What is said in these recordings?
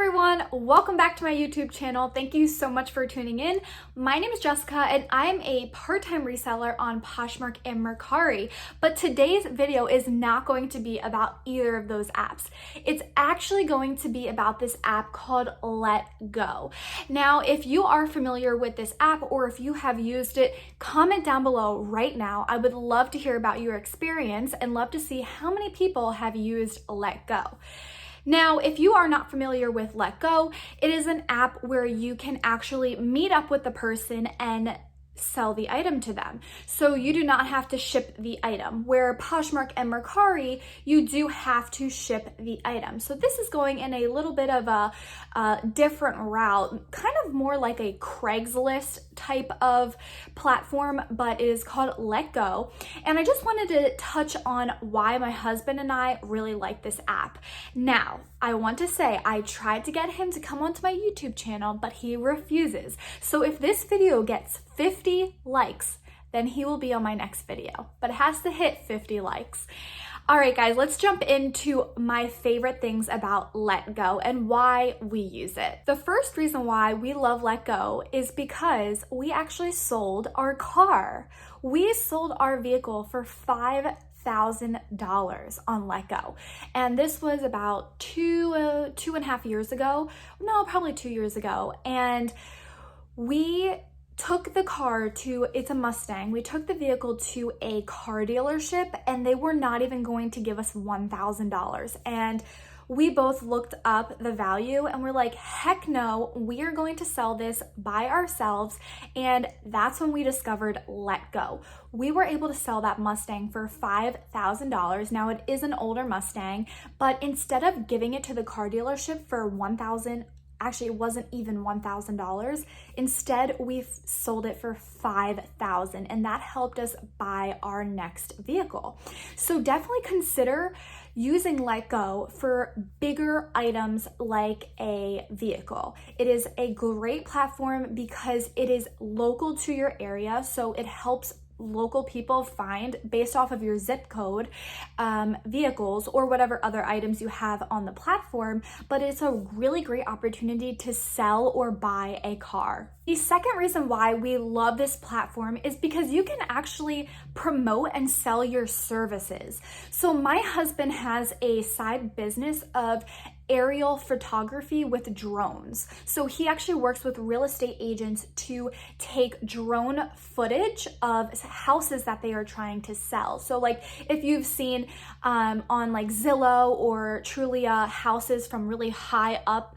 everyone, welcome back to my YouTube channel. Thank you so much for tuning in. My name is Jessica and I'm a part-time reseller on Poshmark and Mercari, but today's video is not going to be about either of those apps. It's actually going to be about this app called Letgo. Now, if you are familiar with this app or if you have used it, comment down below right now. I would love to hear about your experience and love to see how many people have used Letgo. Now, if you are not familiar with Letgo, it is an app where you can actually meet up with the person and sell the item to them. So you do not have to ship the item, where Poshmark and Mercari, you do have to ship the item. So this is going in a little bit of a different route, kind of more like a Craigslist type of platform, but it is called Letgo. And I just wanted to touch on why my husband and I really like this app. Now, I want to say I tried to get him to come onto my YouTube channel, but he refuses. So if this video gets 50 likes, then he will be on my next video, but it has to hit 50 likes. All right, guys, let's jump into my favorite things about Letgo and why we use it. The first reason why we love Letgo is because we actually sold our car. We sold our vehicle for $5,000 on Letgo. And this was about two and a half years ago. No, probably 2 years ago. And we took the car to, it's a Mustang, we took the vehicle to a car dealership and they were not even going to give us $1,000. And we both looked up the value and we're like, heck no, we are going to sell this by ourselves. And that's when we discovered Letgo. We were able to sell that Mustang for $5,000. Now it is an older Mustang, but instead of giving it to the car dealership for $1,000, actually it wasn't even $1,000. Instead, we sold it for $5,000 and that helped us buy our next vehicle. So definitely consider using Letgo for bigger items like a vehicle. It is a great platform because it is local to your area, so it helps local people find, based off of your zip code, vehicles or whatever other items you have on the platform, but it's a really great opportunity to sell or buy a car. The second reason why we love this platform is because you can actually promote and sell your services. So my husband has a side business of aerial photography with drones. So he actually works with real estate agents to take drone footage of houses that they are trying to sell. So like if you've seen on like Zillow or Trulia houses from really high up,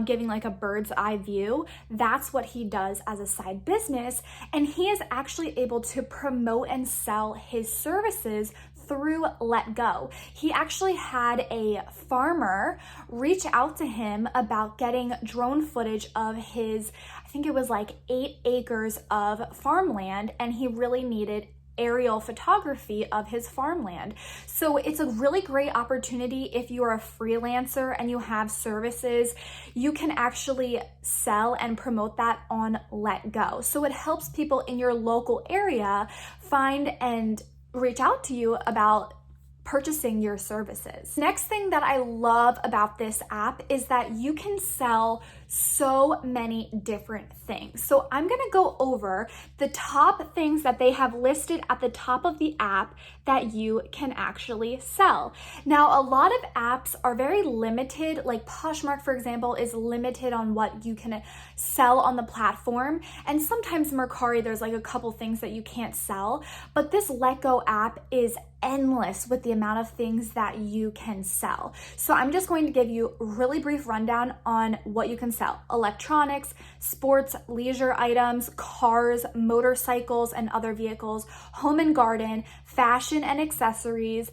giving like a bird's eye view, that's what he does as a side business. And he is actually able to promote and sell his services through Letgo. He actually had a farmer reach out to him about getting drone footage of his, I think it was like 8 acres of farmland, and he really needed aerial photography of his farmland. So it's a really great opportunity if you are a freelancer and you have services, you can actually sell and promote that on Letgo. So it helps people in your local area find and reach out to you about purchasing your services. Next thing that I love about this app is that you can sell so many different things. So I'm gonna go over the top things that they have listed at the top of the app that you can actually sell. Now, a lot of apps are very limited, like Poshmark, for example, is limited on what you can sell on the platform. And sometimes Mercari, there's like a couple things that you can't sell, but this Letgo app is endless with the amount of things that you can sell. So I'm just going to give you a really brief rundown on what you can sell. Electronics, sports, leisure items, cars, motorcycles and other vehicles, home and garden, fashion and accessories,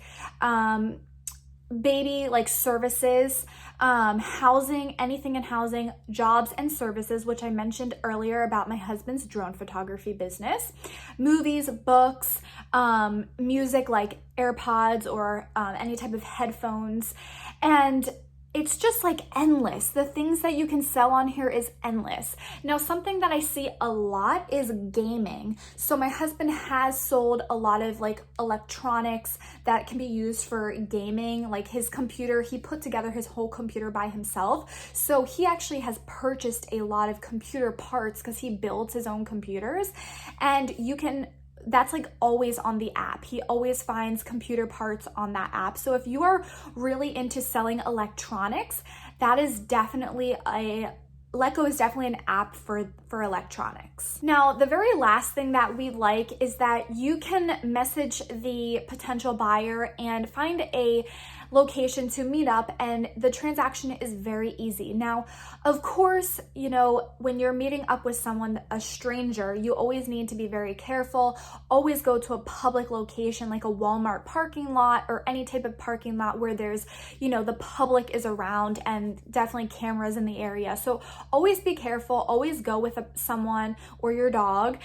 baby like services, housing, anything in housing, jobs and services, which I mentioned earlier about my husband's drone photography business, movies, books, music like AirPods or any type of headphones. And it's just like endless. The things that you can sell on here is endless. Now, something that I see a lot is gaming. So my husband has sold a lot of like electronics that can be used for gaming, like his computer. He put together his whole computer by himself. So he actually has purchased a lot of computer parts because he builds his own computers, and that's like always on the app. He always finds computer parts on that app. So if you are really into selling electronics, that is definitely Letgo is definitely an app for electronics. Now, the very last thing that we like is that you can message the potential buyer and find a location to meet up, and the transaction is very easy. Now, of course, you know, when you're meeting up with someone, a stranger, you always need to be very careful. Always go to a public location like a Walmart parking lot or any type of parking lot where there's, you know, the public is around and definitely cameras in the area. So always be careful. Always go with someone or your dog.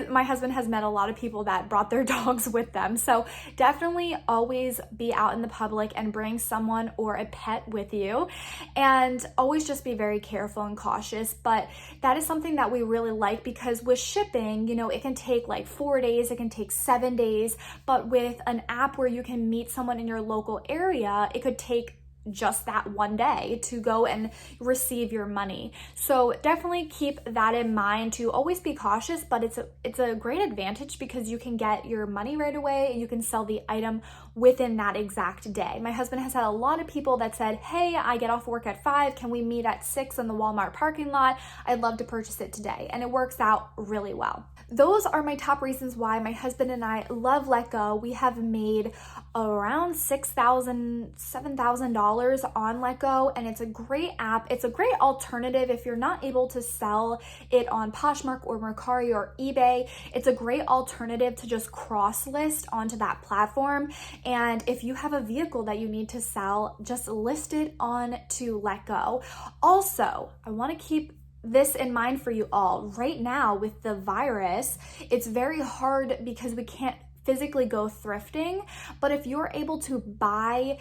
My husband has met a lot of people that brought their dogs with them. So definitely always be out in the public and bring someone or a pet with you, and always just be very careful and cautious. But that is something that we really like, because with shipping, you know, it can take like 4 days, it can take 7 days, but with an app where you can meet someone in your local area, it could take just that one day to go and receive your money. So definitely keep that in mind, to always be cautious, but it's a great advantage because you can get your money right away and you can sell the item within that exact day. My husband has had a lot of people that said, hey, I get off work at 5, can we meet at 6 in the Walmart parking lot? I'd love to purchase it today. And it works out really well. Those are my top reasons why my husband and I love Letgo. We have made around $6,000, $7,000 on Letgo, and it's a great app. It's a great alternative if you're not able to sell it on Poshmark or Mercari or eBay. It's a great alternative to just cross-list onto that platform. And if you have a vehicle that you need to sell, just list it on to Letgo. Also, I want to keep this in mind for you all. Right now with the virus, it's very hard because we can't physically go thrifting, but if you're able to buy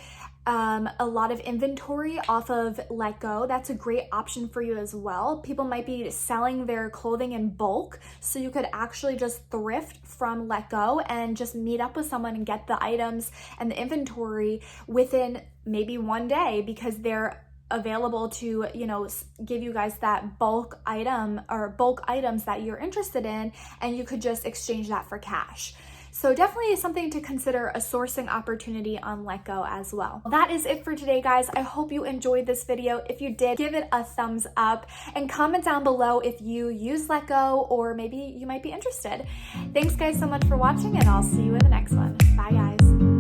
a lot of inventory off of Letgo, that's a great option for you as well. People might be selling their clothing in bulk, so you could actually just thrift from Letgo and just meet up with someone and get the items and the inventory within maybe one day, because they're available to, you know, give you guys that bulk item or bulk items that you're interested in, and you could just exchange that for cash. So definitely something to consider, a sourcing opportunity on Letgo as well. That is it for today, guys. I hope you enjoyed this video. If you did, give it a thumbs up and comment down below if you use Letgo or maybe you might be interested. Thanks guys so much for watching, and I'll see you in the next one. Bye guys.